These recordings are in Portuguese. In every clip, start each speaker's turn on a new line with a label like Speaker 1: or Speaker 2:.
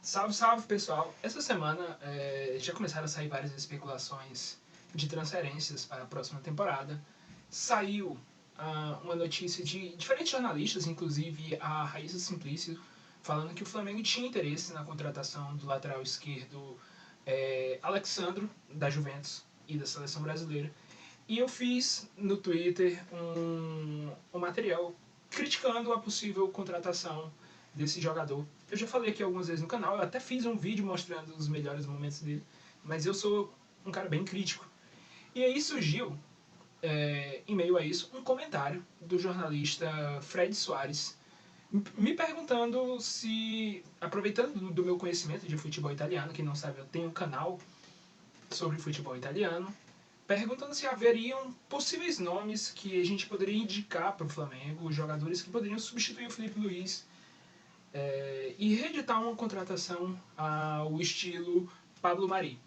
Speaker 1: Salve, salve, pessoal! Essa semana já começaram a sair várias especulações de transferências para a próxima temporada. Saiu uma notícia de diferentes jornalistas, inclusive a Raíssa Simplício, falando que o Flamengo tinha interesse na contratação do lateral esquerdo Alexandro, da Juventus e da Seleção Brasileira. E eu fiz no Twitter um material criticando a possível contratação desse jogador. Eu já falei aqui algumas vezes no canal, eu até fiz um vídeo mostrando os melhores momentos dele, mas eu sou um cara bem crítico. E aí surgiu, em meio a isso, um comentário do jornalista Fred Soares, me perguntando se, aproveitando do meu conhecimento de futebol italiano, quem não sabe, eu tenho um canal sobre futebol italiano, perguntando se haveriam possíveis nomes que a gente poderia indicar para o Flamengo, jogadores que poderiam substituir o Felipe Luiz e reeditar uma contratação ao estilo Pablo Mari,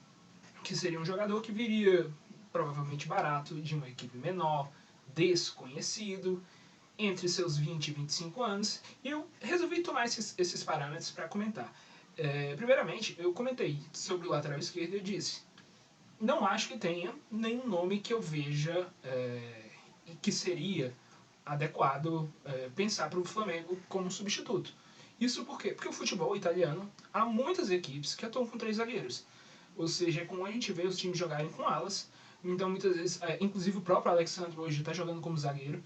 Speaker 1: que seria um jogador que viria provavelmente barato, de uma equipe menor, desconhecido, entre seus 20 e 25 anos, e eu resolvi tomar esses parâmetros para comentar. Primeiramente, eu comentei sobre o lateral esquerdo e eu disse: não acho que tenha nenhum nome que eu veja que seria adequado pensar para o Flamengo como substituto. Isso por quê? Porque o futebol italiano, há muitas equipes que atuam com 3 zagueiros. Ou seja, é como a gente vê os times jogarem com alas. Então, muitas vezes, inclusive o próprio Alexandre hoje está jogando como zagueiro.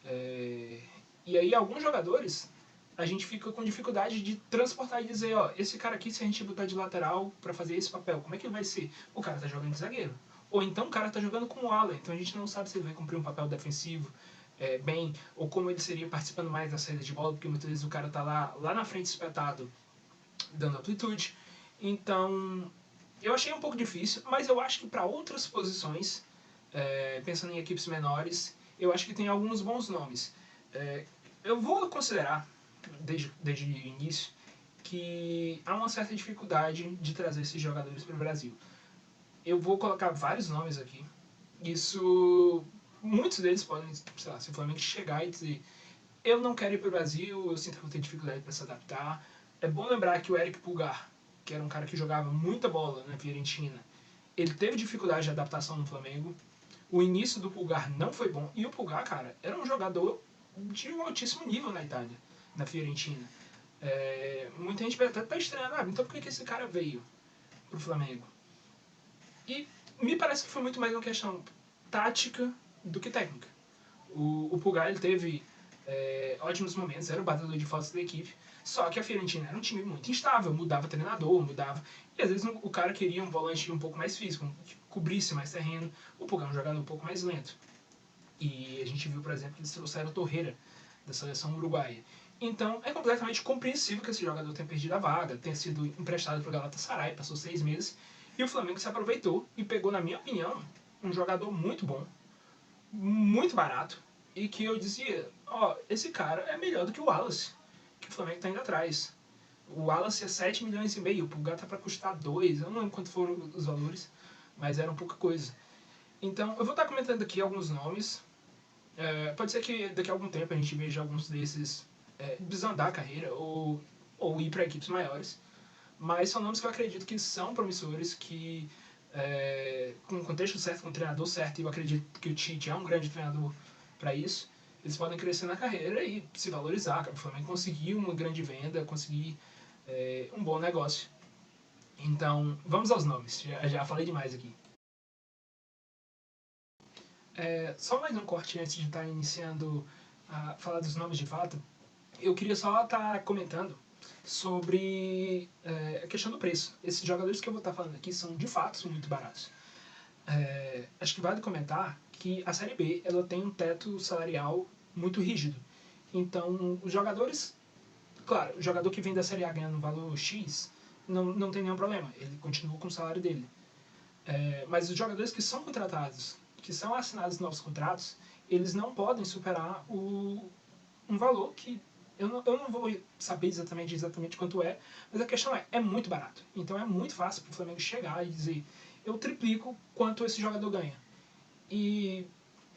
Speaker 1: E aí, alguns jogadores, a gente fica com dificuldade de transportar e dizer, ó, esse cara aqui, se a gente botar de lateral para fazer esse papel, como é que ele vai ser? O cara tá jogando de zagueiro. Ou então o cara tá jogando como ala, então a gente não sabe se ele vai cumprir um papel defensivo bem, ou como ele seria participando mais da saída de bola, porque muitas vezes o cara tá lá na frente espetado, dando amplitude. Então, eu achei um pouco difícil, mas eu acho que para outras posições, pensando em equipes menores, eu acho que tem alguns bons nomes. Eu vou considerar, desde o início, que há uma certa dificuldade de trazer esses jogadores para o Brasil. Eu vou colocar vários nomes aqui. Isso, muitos deles podem, sei lá, se o Flamengo chegar e dizer: eu não quero ir para o Brasil, eu sinto que vou ter dificuldade para se adaptar. É bom lembrar que o Eric Pulgar, que era um cara que jogava muita bola na Fiorentina, ele teve dificuldade de adaptação no Flamengo. O início do Pulgar não foi bom. E o Pulgar, cara, era um jogador de um altíssimo nível na Itália, na Fiorentina. Muita gente até tá estranhando, então por que esse cara veio pro Flamengo? E me parece que foi muito mais uma questão tática do que técnica. O Pulgar, ele teve ótimos momentos, era o batedor de faltas da equipe, só que a Fiorentina era um time muito instável, mudava treinador, mudava, e às vezes o cara queria um volante um pouco mais físico, que cobrisse mais terreno. O Pulgar é um jogador um pouco mais lento. E a gente viu, por exemplo, que eles trouxeram o Torreira, da seleção uruguaia. Então, é completamente compreensível que esse jogador tenha perdido a vaga, tenha sido emprestado para o Galatasaray, passou 6 meses, e o Flamengo se aproveitou e pegou, na minha opinião, um jogador muito bom, muito barato, e que eu dizia, ó, esse cara é melhor do que o Wallace, que o Flamengo está indo atrás. O Wallace é 7 milhões e meio, o Pulgar tá para custar 2, eu não lembro quanto foram os valores, mas eram pouca coisa. Então, eu vou estar comentando aqui alguns nomes. Pode ser que daqui a algum tempo a gente veja alguns desses desandar a carreira ou ir para equipes maiores. Mas são nomes que eu acredito que são promissores, que com o contexto certo, com o treinador certo, e eu acredito que o Tite é um grande treinador para isso, eles podem crescer na carreira e se valorizar. O Flamengo conseguir uma grande venda, conseguir um bom negócio. Então, vamos aos nomes. Já falei demais aqui. Só mais um corte antes de estar iniciando a falar dos nomes de fato. Eu queria só estar comentando sobre a questão do preço. Esses jogadores que eu vou estar falando aqui são de fato muito baratos. Acho que vale comentar que a Série B ela tem um teto salarial muito rígido. Então, os jogadores, claro, o jogador que vem da Série A ganhando um valor X não tem nenhum problema, ele continua com o salário dele. Mas os jogadores que são contratados, que são assinados novos contratos, eles não podem superar um valor que eu não vou saber exatamente quanto mas a questão é muito barato. Então é muito fácil para o Flamengo chegar e dizer: eu triplico quanto esse jogador ganha. E,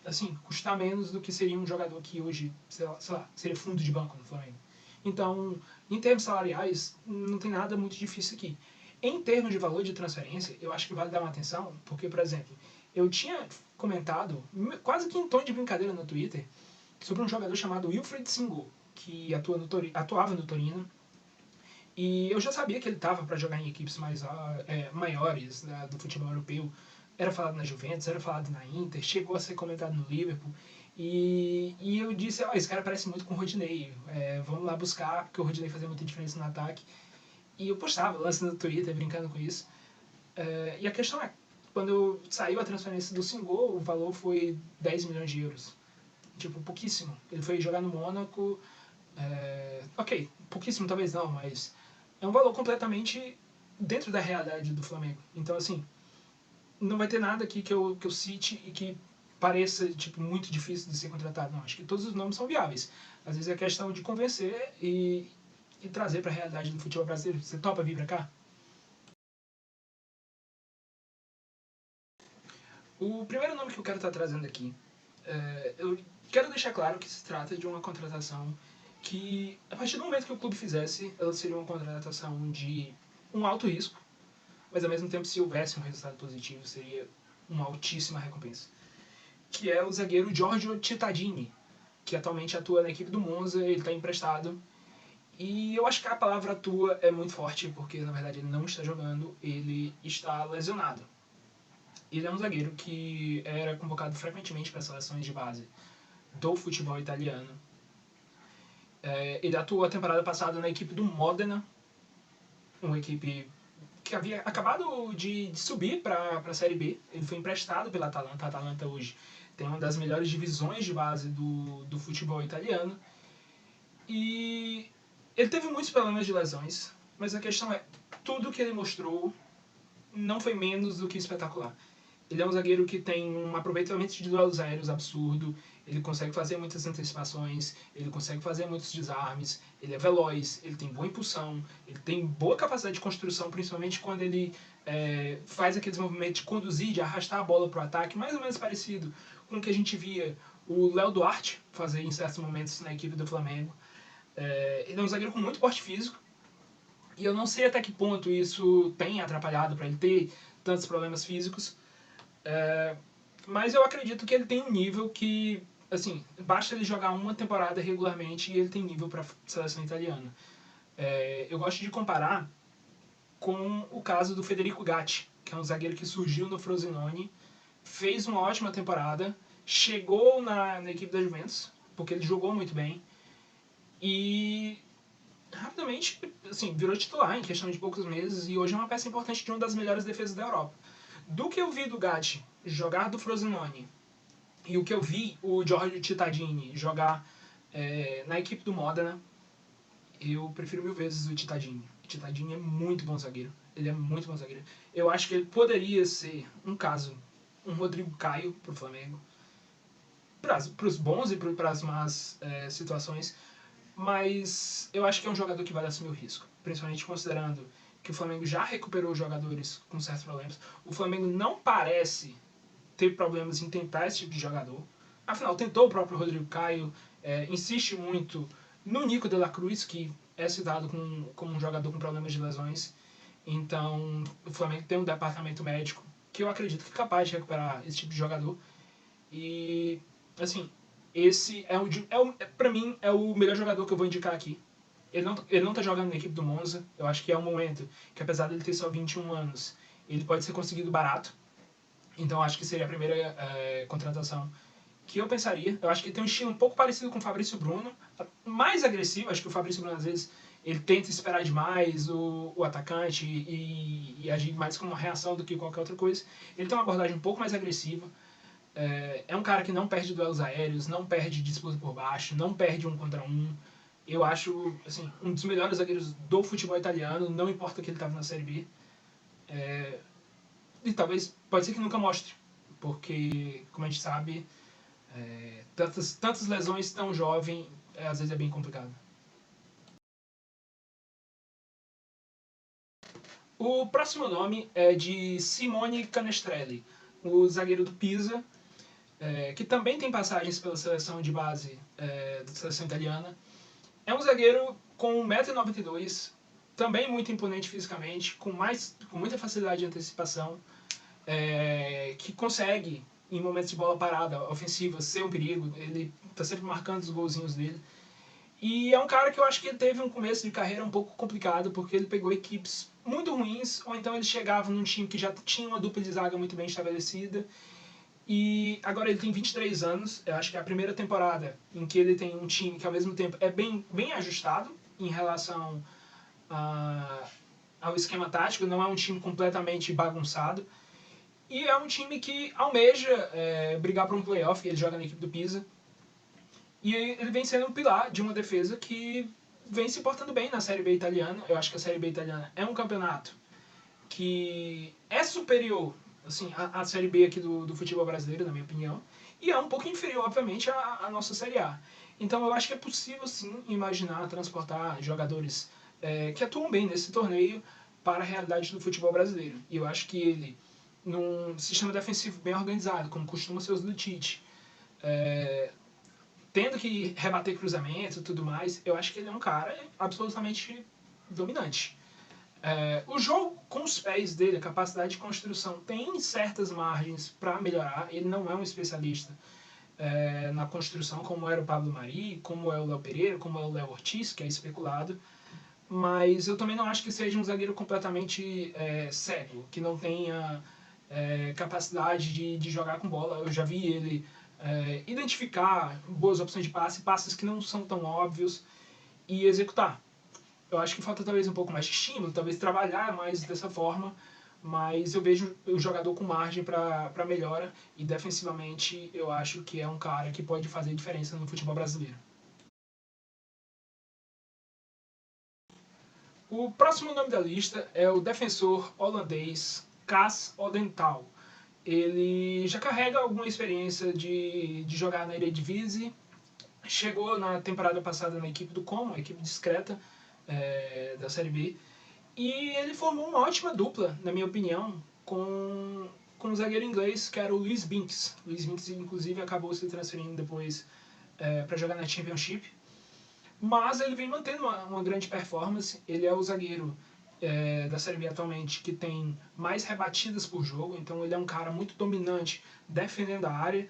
Speaker 1: assim, custar menos do que seria um jogador que hoje, sei lá, seria fundo de banco no Flamengo. Então, em termos salariais, não tem nada muito difícil aqui. Em termos de valor de transferência, eu acho que vale dar uma atenção, porque, por exemplo, eu tinha comentado, quase que em tom de brincadeira no Twitter, sobre um jogador chamado Wilfried Singo, que atuava no Torino. E eu já sabia que ele estava para jogar em equipes maiores do futebol europeu. Era falado na Juventus, era falado na Inter, chegou a ser comentado no Liverpool. E eu disse, esse cara parece muito com o Rodinei, vamos lá buscar, porque o Rodinei fazia muita diferença no ataque. E eu postava lance no Twitter brincando com isso. E a questão é, quando saiu a transferência do Singo, o valor foi 10 milhões de euros. Tipo, pouquíssimo. Ele foi jogar no Mônaco, ok, pouquíssimo talvez não, mas é um valor completamente dentro da realidade do Flamengo. Então, assim, não vai ter nada aqui que eu cite e que pareça tipo, muito difícil de ser contratado. Não, acho que todos os nomes são viáveis. Às vezes é questão de convencer e trazer para a realidade do futebol brasileiro. Você topa vir para cá? O primeiro nome que eu quero estar trazendo aqui, eu quero deixar claro que se trata de uma contratação que, a partir do momento que o clube fizesse, ela seria uma contratação de um alto risco, mas ao mesmo tempo, se houvesse um resultado positivo, seria uma altíssima recompensa. Que é o zagueiro Giorgio Cittadini, que atualmente atua na equipe do Monza, ele está emprestado. E eu acho que a palavra atua é muito forte, porque na verdade ele não está jogando, ele está lesionado. Ele é um zagueiro que era convocado frequentemente para seleções de base do futebol italiano. Ele atuou a temporada passada na equipe do Modena, uma equipe que havia acabado de subir para a Série B. Ele foi emprestado pela Atalanta. A Atalanta hoje tem uma das melhores divisões de base do futebol italiano. E ele teve muitos problemas de lesões, mas a questão é, tudo que ele mostrou não foi menos do que espetacular. Ele é um zagueiro que tem um aproveitamento de duelos aéreos absurdo, ele consegue fazer muitas antecipações, ele consegue fazer muitos desarmes, ele é veloz, ele tem boa impulsão, ele tem boa capacidade de construção, principalmente quando ele faz aqueles movimentos de conduzir, de arrastar a bola para o ataque, mais ou menos parecido com o que a gente via o Léo Duarte fazer em certos momentos na equipe do Flamengo. Ele é um zagueiro com muito porte físico, e eu não sei até que ponto isso tem atrapalhado para ele ter tantos problemas físicos, mas eu acredito que ele tem um nível que, assim, basta ele jogar uma temporada regularmente e ele tem nível para a seleção italiana. Eu gosto de comparar com o caso do Federico Gatti, que é um zagueiro que surgiu no Frosinone, fez uma ótima temporada, chegou na equipe da Juventus, porque ele jogou muito bem, e rapidamente assim, virou titular em questão de poucos meses, e hoje é uma peça importante de uma das melhores defesas da Europa. Do que eu vi do Gatti jogar do Frosinone e o que eu vi o Giorgio Cittadini jogar na equipe do Modena, eu prefiro 1000 vezes o Cittadini. O Cittadini é muito bom zagueiro. Ele é muito bom zagueiro. Eu acho que ele poderia ser um Rodrigo Caio pro Flamengo, para os bons e para as más situações, mas eu acho que é um jogador que vale assumir o risco, principalmente considerando que o Flamengo já recuperou jogadores com certos problemas. O Flamengo não parece ter problemas em tentar esse tipo de jogador. Afinal, tentou o próprio Rodrigo Caio, insiste muito no Nico de la Cruz, que é citado como um jogador com problemas de lesões. Então, o Flamengo tem um departamento médico que eu acredito que é capaz de recuperar esse tipo de jogador. E, assim, esse pra mim, é o melhor jogador que eu vou indicar aqui. Ele não tá jogando na equipe do Monza. Eu acho que é um momento que, apesar dele ter só 21 anos, ele pode ser conseguido barato. Então, acho que seria a primeira contratação que eu pensaria. Eu acho que ele tem um estilo um pouco parecido com o Fabrício Bruno, mais agressivo. Acho que o Fabrício Bruno, às vezes, ele tenta esperar demais o atacante e agir mais como uma reação do que qualquer outra coisa. Ele tem uma abordagem um pouco mais agressiva. É um cara que não perde duelos aéreos, não perde disputa por baixo, não perde 1 contra 1. Eu acho assim, um dos melhores zagueiros do futebol italiano, não importa que ele estava na Série B. E talvez, pode ser que nunca mostre, porque, como a gente sabe, tantas lesões tão jovem, às vezes é bem complicado. O próximo nome é de Simone Canestrelli, o zagueiro do Pisa, que também tem passagens pela seleção de base da seleção italiana. É um zagueiro com 1,92 m, também muito imponente fisicamente, com muita facilidade de antecipação, que consegue, em momentos de bola parada, ofensiva, ser um perigo. Ele tá sempre marcando os golzinhos dele. E é um cara que eu acho que ele teve um começo de carreira um pouco complicado, porque ele pegou equipes muito ruins, ou então ele chegava num time que já tinha uma dupla de zaga muito bem estabelecida. E agora ele tem 23 anos, eu acho que é a primeira temporada em que ele tem um time que ao mesmo tempo é bem ajustado em relação ao esquema tático, não é um time completamente bagunçado. E é um time que almeja brigar por um playoff, ele joga na equipe do Pisa. E ele vem sendo um pilar de uma defesa que vem se portando bem na Série B italiana. Eu acho que a Série B italiana é um campeonato que é superior assim, à Série B aqui do futebol brasileiro, na minha opinião. E é um pouco inferior, obviamente, à nossa Série A. Então eu acho que é possível, sim, imaginar transportar jogadores que atuam bem nesse torneio para a realidade do futebol brasileiro. E eu acho que ele, num sistema defensivo bem organizado, como costuma ser os do Tite, tendo que rebater cruzamento e tudo mais, eu acho que ele é um cara absolutamente dominante. O jogo com os pés dele, a capacidade de construção, tem certas margens para melhorar. Ele não é um especialista na construção, como era o Pablo Mari, como é o Léo Pereira, como é o Léo Ortiz, que é especulado. Mas eu também não acho que seja um zagueiro completamente cego, que não tenha capacidade de jogar com bola. Eu já vi ele identificar boas opções de passe, passes que não são tão óbvios, e executar. Eu acho que falta talvez um pouco mais de estímulo, talvez trabalhar mais dessa forma, mas eu vejo o jogador com margem para melhora, e defensivamente eu acho que é um cara que pode fazer diferença no futebol brasileiro. O próximo nome da lista é o defensor holandês Cas Odental. Ele já carrega alguma experiência de jogar na Eredivisie, chegou na temporada passada na equipe do Como, a equipe discreta da Série B, e ele formou uma ótima dupla, na minha opinião, com um zagueiro inglês que era o Luis Binks. Luis Binks, inclusive, acabou se transferindo depois para jogar na Championship. Mas ele vem mantendo uma grande performance. Ele é o zagueiro da Série B atualmente que tem mais rebatidas por jogo, então ele é um cara muito dominante defendendo a área.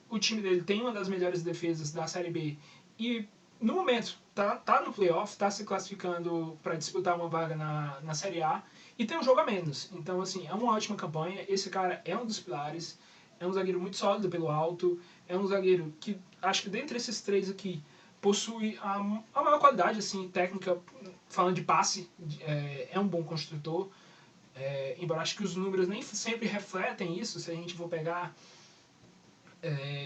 Speaker 1: O time dele tem uma das melhores defesas da Série B e no momento tá no playoff, está se classificando para disputar uma vaga na Série A e tem um jogo a menos. Então, assim, é uma ótima campanha. Esse cara é um dos pilares, é um zagueiro muito sólido pelo alto, é um zagueiro que, acho que dentre esses três aqui, possui a maior qualidade assim, técnica, falando de passe, é um bom construtor. Embora acho que os números nem sempre refletem isso, se a gente for pegar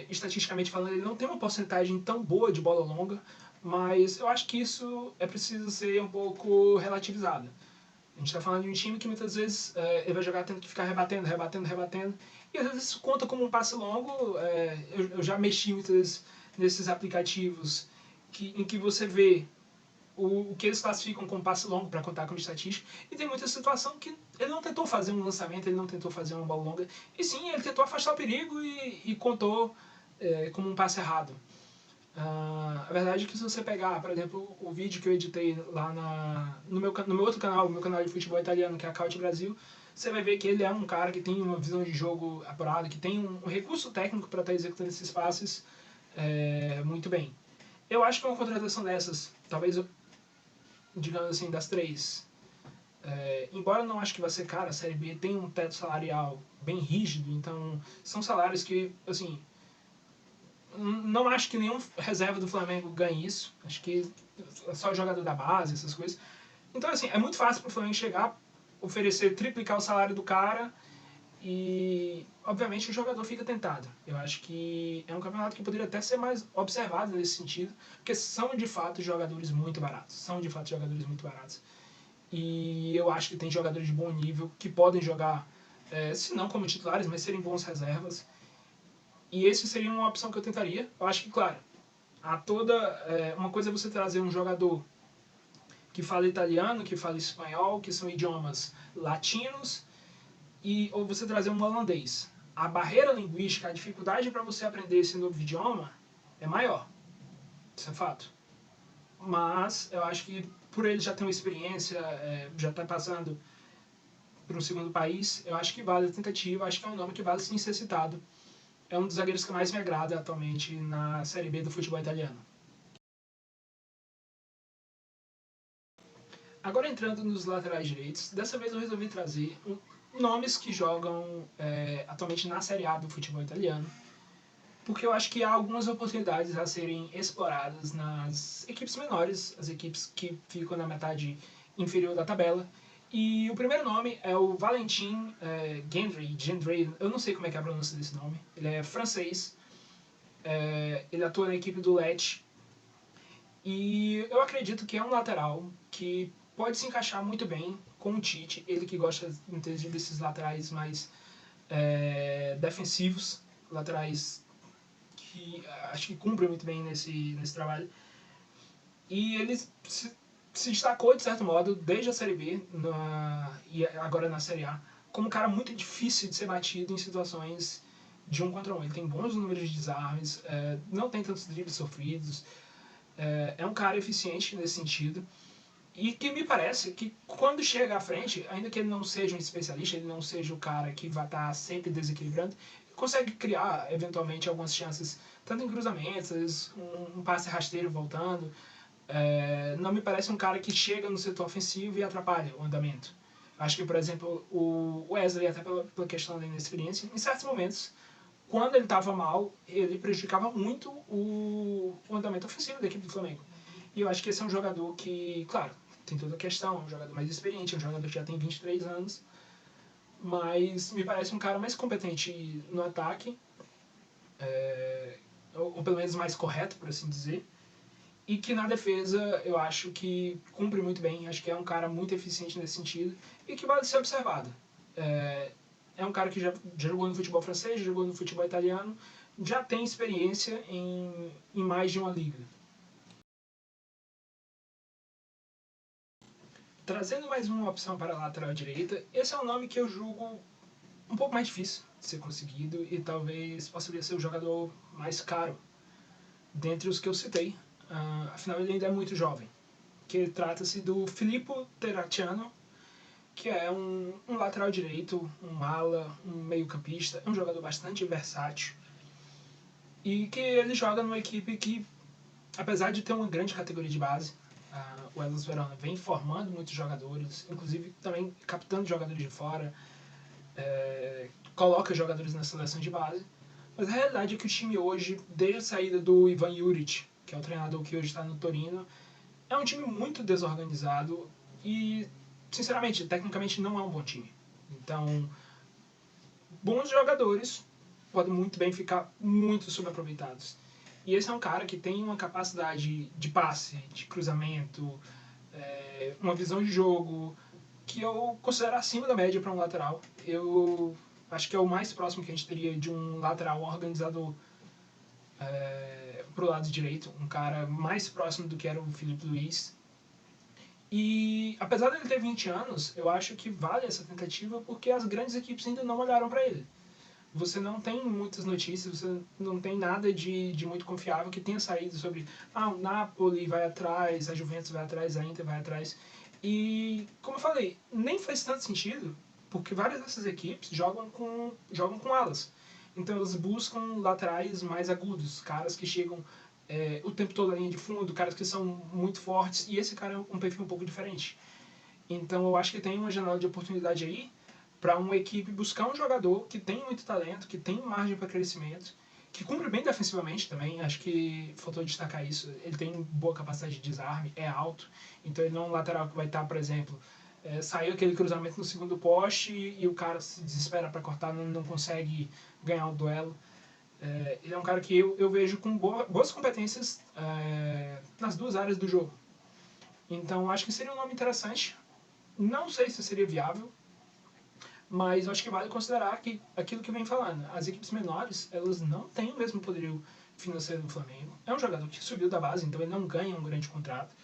Speaker 1: estatisticamente falando, ele não tem uma porcentagem tão boa de bola longa, mas eu acho que isso é preciso ser um pouco relativizado. A gente está falando de um time que muitas vezes ele vai jogar tendo que ficar rebatendo, e às vezes isso conta como um passe longo. Eu já mexi muitas vezes nesses aplicativos em que você vê o que eles classificam como passe longo para contar como estatística, e tem muita situação que ele não tentou fazer um lançamento, ele não tentou fazer uma bola longa, e sim, ele tentou afastar o perigo e contou como um passe errado. A verdade é que se você pegar, por exemplo, o vídeo que eu editei lá no meu outro canal, o meu canal de futebol italiano, que é a Caute Brasil, você vai ver que ele é um cara que tem uma visão de jogo apurada, que tem um recurso técnico para estar executando esses passes muito bem. Eu acho que uma contratação dessas, talvez, digamos assim, das três, embora eu não acho que vai ser cara, a Série B tem um teto salarial bem rígido, então são salários que, assim, não acho que nenhum reserva do Flamengo ganhe isso. Acho que só o jogador da base, essas coisas. Então, assim, é muito fácil pro Flamengo chegar, oferecer, triplicar o salário do cara e, obviamente, o jogador fica tentado. Eu acho que é um campeonato que poderia até ser mais observado nesse sentido, porque são, de fato, jogadores muito baratos. E eu acho que tem jogadores de bom nível que podem jogar, se não como titulares, mas serem bons reservas. E esse seria uma opção que eu tentaria. Eu acho que, claro, uma coisa é você trazer um jogador que fala italiano, que fala espanhol, que são idiomas latinos, ou você trazer um holandês. A barreira linguística, a dificuldade para você aprender esse novo idioma é maior. Isso é fato. mas eu acho que por ele já ter uma experiência, já tá passando por um segundo país, eu acho que vale a tentativa, acho que é um nome que vale sim ser citado. É um dos zagueiros que mais me agrada atualmente na Série B do futebol italiano. Agora entrando nos laterais direitos, dessa vez eu resolvi trazer nomes que jogam atualmente na Série A do futebol italiano, porque eu acho que há algumas oportunidades a serem exploradas nas equipes menores, as equipes que ficam na metade inferior da tabela. E o primeiro nome é o Valentin Gendry, eu não sei como é que é a pronúncia desse nome, ele é francês, ele atua na equipe do Lecce, e eu acredito que é um lateral que pode se encaixar muito bem com o Tite, ele que gosta desses laterais mais defensivos, laterais que acho que cumprem muito bem nesse trabalho. E ele se destacou, de certo modo, desde a Série B e agora na Série A, como um cara muito difícil de ser batido em situações de 1 contra 1. Ele tem bons números de desarmes, não tem tantos dribles sofridos, é um cara eficiente nesse sentido. E que me parece que quando chega à frente, ainda que ele não seja um especialista, ele não seja o cara que vai estar sempre desequilibrando, ele consegue criar eventualmente algumas chances, tanto em cruzamentos, um passe rasteiro voltando. Não me parece um cara que chega no setor ofensivo e atrapalha o andamento. Acho que, por exemplo, o Wesley, até pela questão da inexperiência, em certos momentos, quando ele estava mal, ele prejudicava muito o andamento ofensivo da equipe do Flamengo. E eu acho que esse é um jogador que, claro, tem toda a questão, é um jogador mais experiente, é um jogador que já tem 23 anos, mas me parece um cara mais competente no ataque, ou pelo menos mais correto, por assim dizer, e que na defesa eu acho que cumpre muito bem, acho que é um cara muito eficiente nesse sentido e que vale ser observado. É um cara que já jogou no futebol francês, já jogou no futebol italiano, já tem experiência em mais de uma liga. Trazendo mais uma opção para a lateral direita, esse é um nome que eu julgo um pouco mais difícil de ser conseguido e talvez possa ser o jogador mais caro dentre os que eu citei. Afinal, ele ainda é muito jovem. Que trata-se do Filippo Terracciano, que é um lateral direito, um ala, um meio-campista, é um jogador bastante versátil e que ele joga numa equipe que, apesar de ter uma grande categoria de base, o Hellas Verona vem formando muitos jogadores, inclusive também captando jogadores de fora, coloca jogadores na seleção de base, mas a realidade é que o time hoje, desde a saída do Ivan Juric, que é o treinador que hoje está no Torino, é um time muito desorganizado e, sinceramente, tecnicamente não é um bom time. Então, bons jogadores podem muito bem ficar muito subaproveitados. E esse é um cara que tem uma capacidade de passe, de cruzamento, uma visão de jogo que eu considero acima da média para um lateral. Eu acho que é o mais próximo que a gente teria de um lateral organizador pro lado direito, um cara mais próximo do que era o Filipe Luiz. E apesar dele ter 20 anos, eu acho que vale essa tentativa porque as grandes equipes ainda não olharam para ele. Você não tem muitas notícias, você não tem nada de muito confiável que tenha saído sobre o Napoli vai atrás, a Juventus vai atrás, a Inter vai atrás. E, como eu falei, nem faz tanto sentido, porque várias dessas equipes jogam com alas. Então elas buscam laterais mais agudos, caras que chegam o tempo todo na linha de fundo, caras que são muito fortes, e esse cara é um perfil um pouco diferente. Então eu acho que tem uma janela de oportunidade aí para uma equipe buscar um jogador que tem muito talento, que tem margem para crescimento, que cumpre bem defensivamente também, acho que faltou destacar isso, ele tem boa capacidade de desarme, é alto, então ele não é um lateral que vai estar, por exemplo, saiu aquele cruzamento no segundo poste e o cara se desespera para cortar, não consegue ganhar o duelo. Ele é um cara que eu vejo com boas competências nas duas áreas do jogo. Então acho que seria um nome interessante. Não sei se seria viável, mas eu acho que vale considerar que aquilo que vem falando, as equipes menores, elas não têm o mesmo poderio financeiro do Flamengo. É um jogador que subiu da base, então ele não ganha um grande contrato.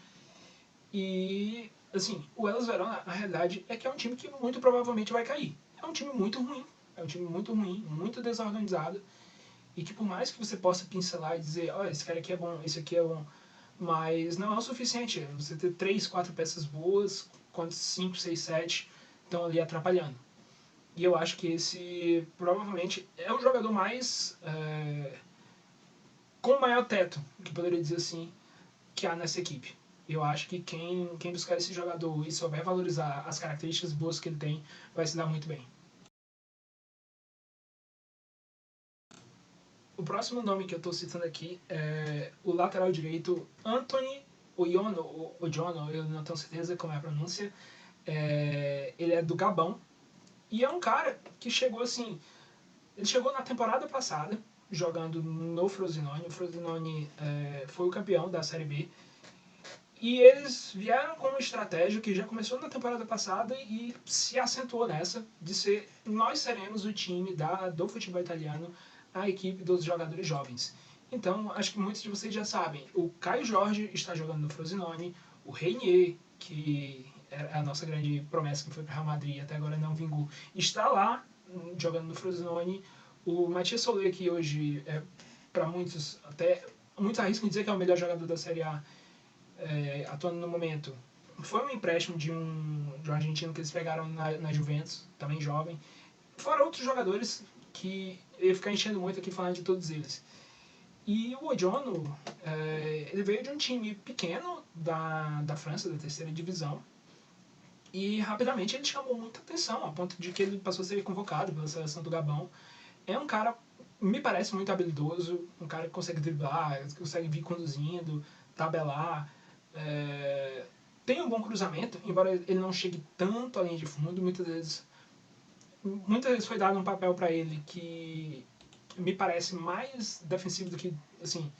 Speaker 1: E, assim, o Hellas Verona, a realidade é que é um time que muito provavelmente vai cair. É um time muito ruim, muito desorganizado, e que por mais que você possa pincelar e dizer, esse cara aqui é bom, esse aqui é bom, mas não é o suficiente. Você ter 3, 4 peças boas, quando 5, 6, 7 estão ali atrapalhando. E eu acho que esse provavelmente é o jogador mais com maior teto, que poderia dizer assim, que há nessa equipe. Eu acho que quem buscar esse jogador e souber valorizar as características boas que ele tem, vai se dar muito bem. O próximo nome que eu estou citando aqui é o lateral direito Anthony Ojono, eu não tenho certeza como é a pronúncia. Ele é do Gabão e é um cara que chegou assim. Ele chegou na temporada passada jogando no Frosinone. O Frosinone foi o campeão da Série B. E eles vieram com uma estratégia que já começou na temporada passada e se acentuou nessa, de ser nós seremos o time do futebol italiano, a equipe dos jogadores jovens. Então, acho que muitos de vocês já sabem, o Caio Jorge está jogando no Frosinone, o Reinier, que é a nossa grande promessa que foi para o Real Madrid e até agora não vingou, está lá jogando no Frosinone, o Mathias Solé, que hoje é para muitos, até muitos arriscam dizer que é o melhor jogador da Série A, atuando no momento. Foi um empréstimo de um argentino que eles pegaram na Juventus, também jovem. Fora outros jogadores que eu ia ficar enchendo muito aqui falando de todos eles. E o Ojono, ele veio de um time pequeno da França, da terceira divisão, e rapidamente ele chamou muita atenção, a ponto de que ele passou a ser convocado pela seleção do Gabão. É um cara, me parece muito habilidoso, um cara que consegue driblar, consegue vir conduzindo, tabelar, tem um bom cruzamento, embora ele não chegue tanto à linha de fundo, muitas vezes foi dado um papel para ele que me parece mais defensivo do que assim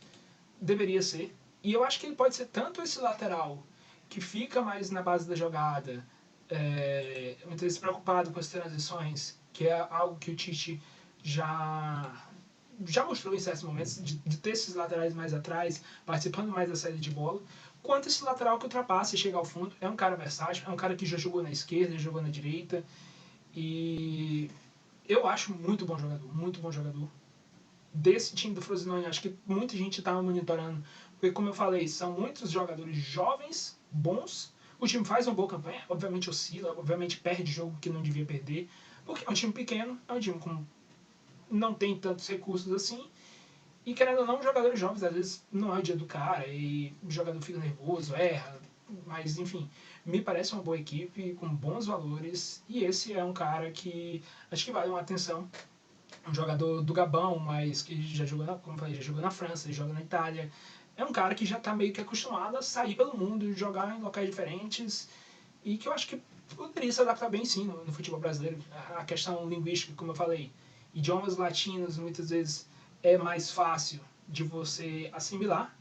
Speaker 1: deveria ser. E eu acho que ele pode ser tanto esse lateral que fica mais na base da jogada, muitas vezes preocupado com as transições, que é algo que o Tite já mostrou em certos momentos, de ter esses laterais mais atrás, participando mais da saída de bola, quanto esse lateral que ultrapassa e chega ao fundo. É um cara versátil, é um cara que já jogou na esquerda, já jogou na direita, e eu acho muito bom jogador, muito bom jogador. Desse time do Frosinone, acho que muita gente estava monitorando, porque como eu falei, são muitos jogadores jovens, bons. O time faz uma boa campanha, obviamente oscila, obviamente perde jogo que não devia perder, porque é um time pequeno, é um time com não tem tantos recursos assim, e querendo ou não, jogadores jovens às vezes não é o dia do cara, e o jogador fica nervoso, erra, mas enfim, me parece uma boa equipe, com bons valores, e esse é um cara que acho que vale uma atenção. Um jogador do Gabão, mas que já jogou como falei, já jogou na França, joga na Itália. É um cara que já está meio que acostumado a sair pelo mundo, jogar em locais diferentes, e que eu acho que poderia se adaptar bem sim no futebol brasileiro. A questão linguística, como eu falei, idiomas latinos muitas vezes é mais fácil de você assimilar,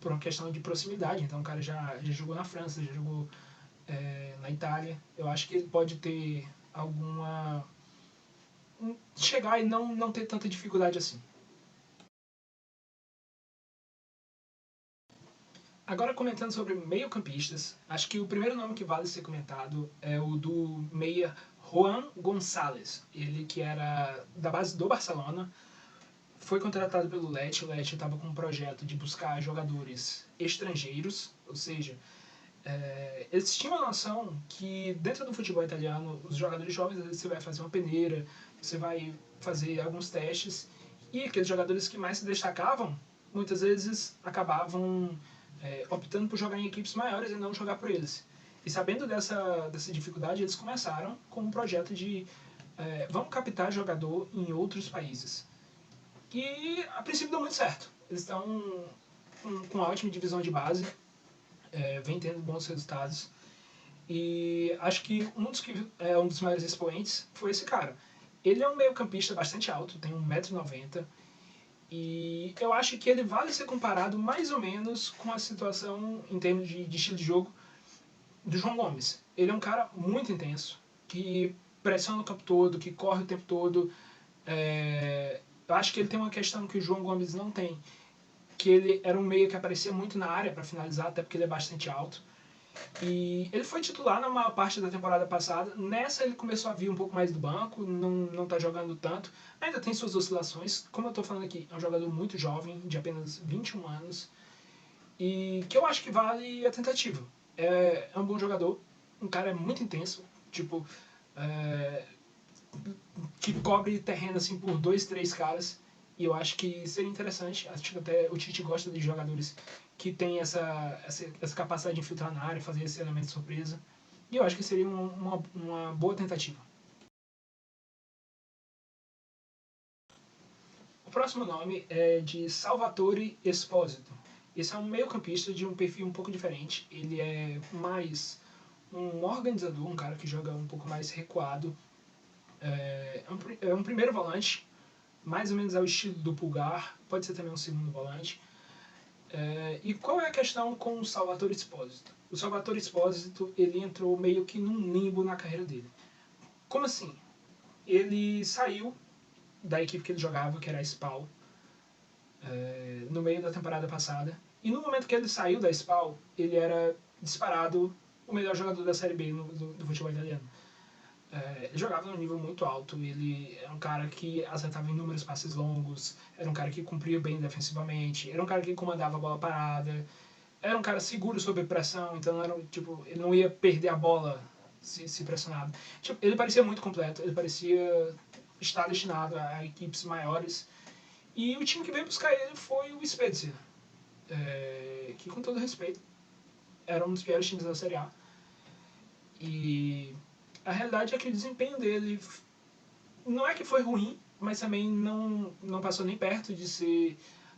Speaker 1: por uma questão de proximidade. Então o cara já jogou na França, já jogou na Itália. Eu acho que ele pode ter alguma chegar e não ter tanta dificuldade assim. Agora comentando sobre meio-campistas, acho que o primeiro nome que vale ser comentado é o do meia Juan Gonçalves. Ele que era da base do Barcelona, foi contratado pelo Lecce. O Lecce estava com um projeto de buscar jogadores estrangeiros, ou seja, eles tinham a noção que dentro do futebol italiano, os jogadores jovens, às vezes você vai fazer uma peneira, você vai fazer alguns testes, e aqueles jogadores que mais se destacavam, muitas vezes acabavam optando por jogar em equipes maiores e não jogar por eles. E sabendo dessa dificuldade, eles começaram com um projeto de vamos captar jogador em outros países. E a princípio deu muito certo. Eles estão com uma ótima divisão de base, vem tendo bons resultados. E acho que um dos maiores expoentes foi esse cara. Ele é um meio-campista bastante alto, tem 1,90 m. E eu acho que ele vale ser comparado mais ou menos com a situação em termos de estilo de jogo do João Gomes. Ele é um cara muito intenso, que pressiona o campo todo, que corre o tempo todo. Eu acho que ele tem uma questão que o João Gomes não tem, que ele era um meio que aparecia muito na área para finalizar, até porque ele é bastante alto. E ele foi titular na maior parte da temporada passada. Nessa ele começou a vir um pouco mais do banco, não tá jogando tanto. Ainda tem suas oscilações. Como eu tô falando aqui, é um jogador muito jovem, de apenas 21 anos. e que eu acho que vale a tentativa. É um bom jogador, um cara muito intenso, tipo, que cobre terreno assim por 2, 3 caras, e eu acho que seria interessante. Acho que até o Tite gosta de jogadores que têm essa capacidade de infiltrar na área, fazer esse elemento de surpresa, e eu acho que seria uma boa tentativa. O próximo nome é de Salvatore Esposito. Esse é um meio-campista de um perfil um pouco diferente. Ele é mais um organizador, um cara que joga um pouco mais recuado. É um primeiro volante, mais ou menos ao estilo do Pulgar, pode ser também um segundo volante. E qual é a questão com o Salvatore Esposito? O Salvatore Esposito, ele entrou meio que num limbo na carreira dele. Como assim? Ele saiu da equipe que ele jogava, que era a SPAL, no meio da temporada passada. E no momento que ele saiu da SPAL, ele era disparado o melhor jogador da Série B do futebol italiano. Ele jogava num nível muito alto, ele era um cara que acertava inúmeros passes longos, era um cara que cumpria bem defensivamente, era um cara que comandava a bola parada, era um cara seguro sob pressão, então era, tipo, ele não ia perder a bola se pressionado. Tipo, ele parecia muito completo, ele parecia estar destinado a equipes maiores. E o time que veio buscar ele foi o Spezia, que, com todo respeito, era um dos piores times da Série A. E a realidade é que o desempenho dele não é que foi ruim, mas também não passou nem perto de ser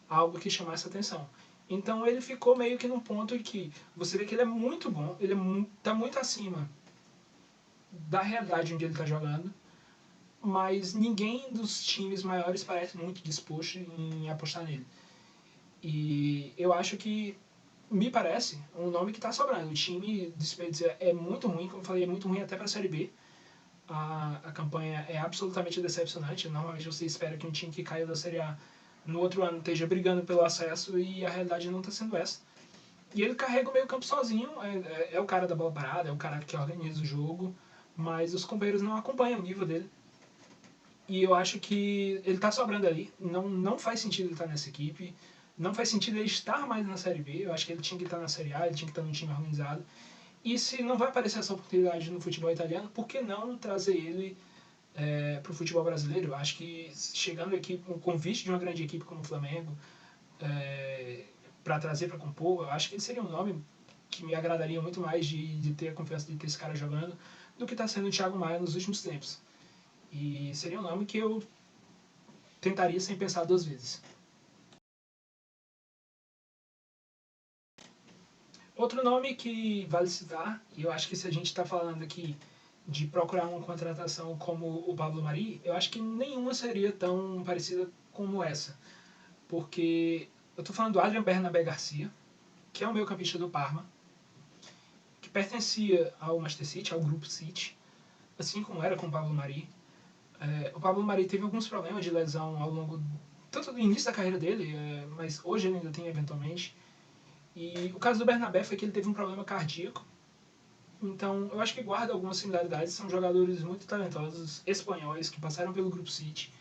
Speaker 1: algo que chamasse atenção. Então ele ficou meio que num ponto em que você vê que ele é muito bom, ele tá muito acima da realidade onde ele está jogando, mas ninguém dos times maiores parece muito disposto em apostar nele. E eu acho que, me parece, um nome que está sobrando. O time do Spezia é muito ruim, como eu falei, é muito ruim até para a Série B. A campanha é absolutamente decepcionante. Normalmente você espera que um time que caiu da Série A no outro ano esteja brigando pelo acesso, e a realidade não está sendo essa. E ele carrega o meio campo sozinho, é o cara da bola parada, é o cara que organiza o jogo, mas os companheiros não acompanham o nível dele. E eu acho que ele está sobrando ali. Não faz sentido ele estar nessa equipe. Não faz sentido ele estar mais na Série B. Eu acho que ele tinha que estar na Série A, ele tinha que estar num time organizado. E se não vai aparecer essa oportunidade no futebol italiano, por que não trazer ele para o futebol brasileiro? Eu acho que chegando aqui com um convite de uma grande equipe como o Flamengo, para trazer para compor, eu acho que ele seria um nome que me agradaria muito mais de ter a confiança de ter esse cara jogando do que está sendo o Thiago Maia nos últimos tempos. E seria um nome que eu tentaria sem pensar 2 vezes. Outro nome que vale citar, e eu acho que se a gente está falando aqui de procurar uma contratação como o Pablo Mari, eu acho que nenhuma seria tão parecida como essa. Porque eu estou falando do Adrian Bernabé Garcia, que é o meio-campista do Parma, que pertencia ao Manchester City, ao Grupo City, assim como era com o Pablo Mari. O Pablo Mari teve alguns problemas de lesão ao longo tanto do início da carreira dele, mas hoje ele ainda tem eventualmente. E o caso do Bernabé foi que ele teve um problema cardíaco. Então eu acho que guarda algumas similaridades. São jogadores muito talentosos, espanhóis, que passaram pelo Grupo City,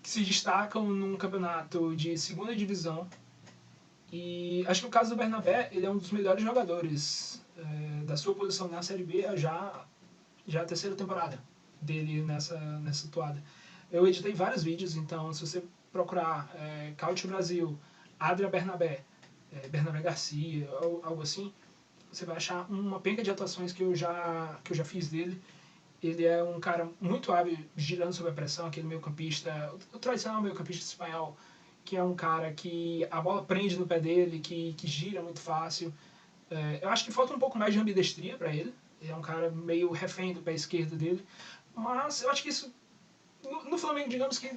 Speaker 1: que se destacam num campeonato de segunda divisão. E acho que o caso do Bernabé, ele é um dos melhores jogadores da sua posição na Série B já a terceira temporada dele nessa toada. Eu editei vários vídeos, então se você procurar Cautio Brasil, Adria Bernabé, Bernabé Garcia, algo assim, você vai achar uma penca de atuações que eu já fiz dele. Ele é um cara muito hábil girando sob a pressão, aquele meio-campista, o tradicional meio-campista espanhol, que é um cara que a bola prende no pé dele, que gira muito fácil. Eu acho que falta um pouco mais de ambidestria para ele. Ele é um cara meio refém do pé esquerdo dele. Mas eu acho que isso, no Flamengo, digamos que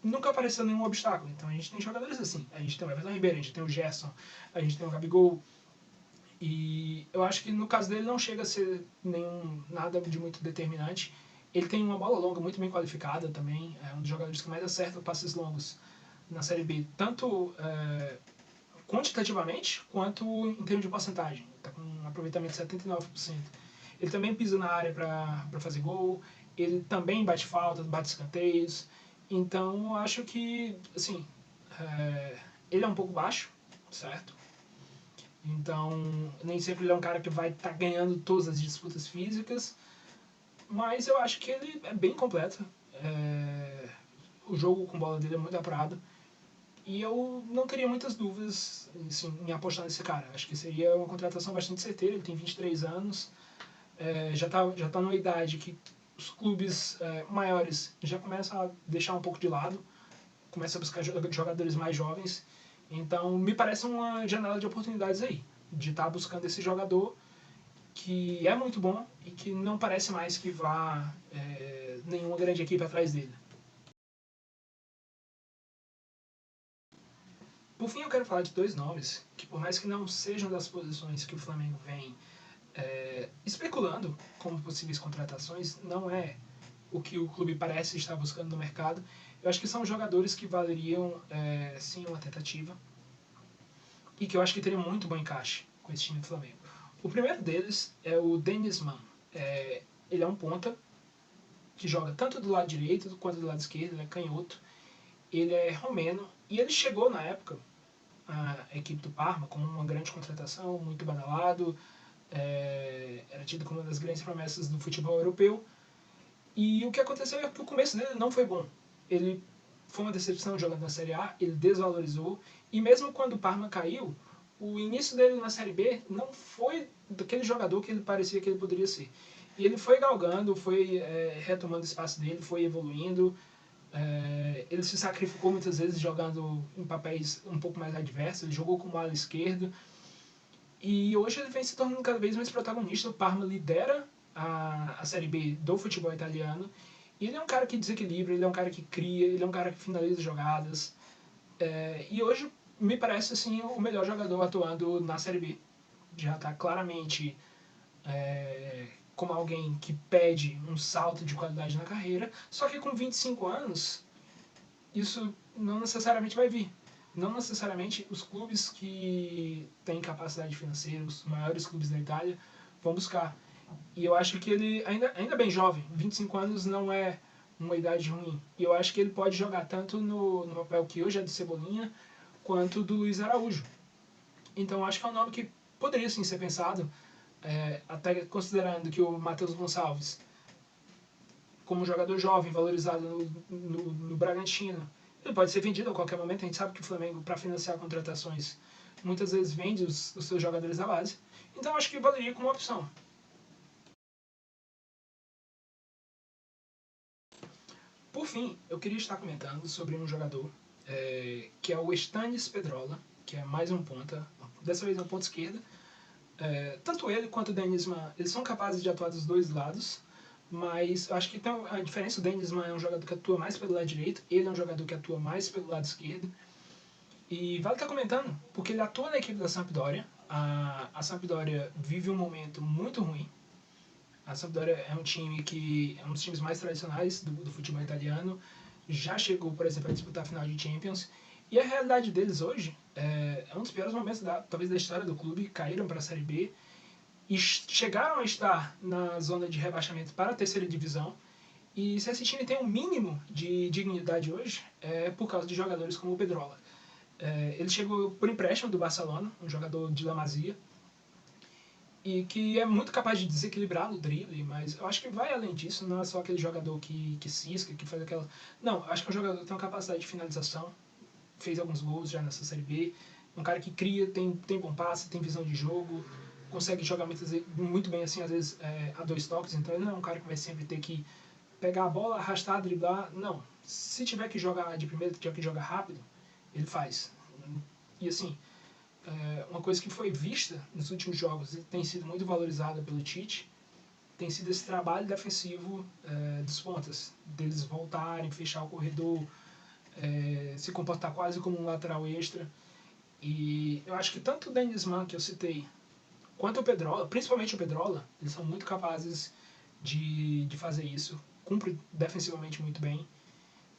Speaker 1: nunca apareceu nenhum obstáculo. Então a gente tem jogadores assim. A gente tem o Everton Ribeiro, a gente tem o Gerson, a gente tem o Gabigol. E eu acho que no caso dele não chega a ser nada de muito determinante. Ele tem uma bola longa muito bem qualificada também. É um dos jogadores que mais acerta passes longos na Série B. Tanto quantitativamente quanto em termos de porcentagem. Está com um aproveitamento de 79%. Ele também pisa na área para fazer gol. Ele também bate falta, bate escanteios. Então, eu acho que, assim, ele é um pouco baixo, certo? Então, nem sempre ele é um cara que vai estar ganhando todas as disputas físicas, mas eu acho que ele é bem completo. O jogo com bola dele é muito apurado. E eu não teria muitas dúvidas assim, em apostar nesse cara. Acho que seria uma contratação bastante certeira. Ele tem 23 anos, já tá numa idade que os clubes maiores já começam a deixar um pouco de lado, começam a buscar jogadores mais jovens. Então, me parece uma janela de oportunidades aí, de estar buscando esse jogador que é muito bom e que não parece mais que vá nenhuma grande equipe atrás dele. Por fim, eu quero falar de dois nomes que, por mais que não sejam das posições que o Flamengo vem especulando como possíveis contratações, não é o que o clube parece estar buscando no mercado. Eu acho que são jogadores que valeriam sim uma tentativa e que eu acho que teriam muito bom encaixe com esse time do Flamengo. O primeiro deles é o Dennis Mann. Ele é um ponta que joga tanto do lado direito quanto do lado esquerdo, ele é canhoto. Ele é romeno e ele chegou na época a equipe do Parma como uma grande contratação, muito badalado, era tido como uma das grandes promessas do futebol europeu. E o que aconteceu é que o começo dele não foi bom. Ele foi uma decepção jogando na Série A, ele desvalorizou, e mesmo quando o Parma caiu, o início dele na Série B não foi daquele jogador que ele parecia que ele poderia ser. E ele foi galgando, foi retomando o espaço dele, foi evoluindo. Ele se sacrificou muitas vezes jogando em papéis um pouco mais adversos, ele jogou como ala esquerdo. E hoje ele vem se tornando cada vez mais protagonista. O Parma lidera a Série B do futebol italiano. E ele é um cara que desequilibra, ele é um cara que cria, ele é um cara que finaliza jogadas. E hoje me parece assim o melhor jogador atuando na Série B. Já está claramente como alguém que pede um salto de qualidade na carreira, só que com 25 anos isso não necessariamente vai vir. Não necessariamente os clubes que têm capacidade financeira, os maiores clubes da Itália, vão buscar. E eu acho que ele, ainda bem jovem, 25 anos não é uma idade ruim. E eu acho que ele pode jogar tanto no papel que hoje é do Cebolinha, quanto do Luiz Araújo. Então eu acho que é um nome que poderia sim ser pensado, até considerando que o Matheus Gonçalves, como jogador jovem, valorizado no Bragantino, ele pode ser vendido a qualquer momento. A gente sabe que o Flamengo, para financiar contratações, muitas vezes vende os seus jogadores da base. Então acho que valeria como opção. Por fim, eu queria estar comentando sobre um jogador que é o Stanis Pedrola, que é mais um ponta, dessa vez é um ponta esquerda. Tanto ele quanto o Dennis Mann, eles são capazes de atuar dos dois lados, mas eu acho que tem a diferença. O Dennis Mann é um jogador que atua mais pelo lado direito, ele é um jogador que atua mais pelo lado esquerdo. E vale estar comentando, porque ele atua na equipe da Sampdoria. A Sampdoria vive um momento muito ruim. A Sampdoria é um time que é um dos times mais tradicionais do futebol italiano. Já chegou, por exemplo, a disputar a final de Champions. E a realidade deles hoje é um dos piores momentos, talvez, da história do clube. Caíram para a Série B e chegaram a estar na zona de rebaixamento para a terceira divisão. E se esse time tem um mínimo de dignidade hoje, é por causa de jogadores como o Pedrola. Ele chegou por empréstimo do Barcelona, um jogador de La Masia, e que é muito capaz de desequilibrar no drible, mas eu acho que vai além disso. Não é só aquele jogador que cisca, que faz aquela... Não, eu acho que é um jogador que tem uma capacidade de finalização, fez alguns gols já nessa Série B, um cara que cria, tem bom passe, tem visão de jogo, consegue jogar muito bem, assim, às vezes a dois toques. Então ele não é um cara que vai sempre ter que pegar a bola, arrastar, driblar. Não, se tiver que jogar de primeira, tiver que jogar rápido, ele faz. E assim, uma coisa que foi vista nos últimos jogos e tem sido muito valorizada pelo Tite, tem sido esse trabalho defensivo dos pontas, deles voltarem, fechar o corredor, se comportar quase como um lateral extra. E eu acho que tanto o Dennis Mann, que eu citei, quanto o Pedrola, principalmente o Pedrola, eles são muito capazes de fazer isso. Cumpre defensivamente muito bem.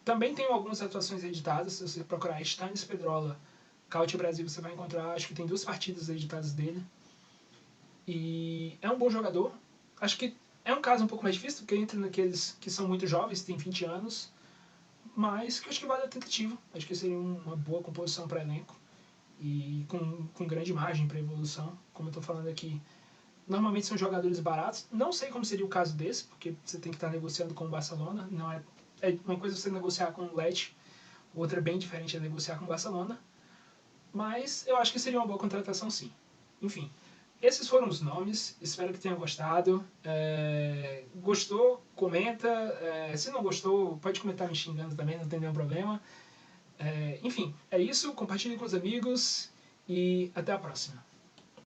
Speaker 1: Também tem algumas atuações editadas. Se você procurar Stanis Pedrola, Caute Brasil, você vai encontrar, acho que tem 2 partidas editadas dele. E é um bom jogador. Acho que é um caso um pouco mais difícil, porque entra naqueles que são muito jovens, tem 20 anos, mas que eu acho que vale a tentativa. Acho que seria uma boa composição para elenco. e com grande margem para evolução, como eu estou falando aqui. Normalmente são jogadores baratos. Não sei como seria o caso desse, porque você tem que estar negociando com o Barcelona. Não é uma coisa você negociar com o Lecce, outra bem diferente é negociar com o Barcelona. Mas eu acho que seria uma boa contratação, sim. Enfim, esses foram os nomes. Espero que tenham gostado. Gostou? Comenta. Se não gostou, pode comentar me xingando também, não tem nenhum problema. Enfim, é isso. Compartilhe com os amigos e até a próxima.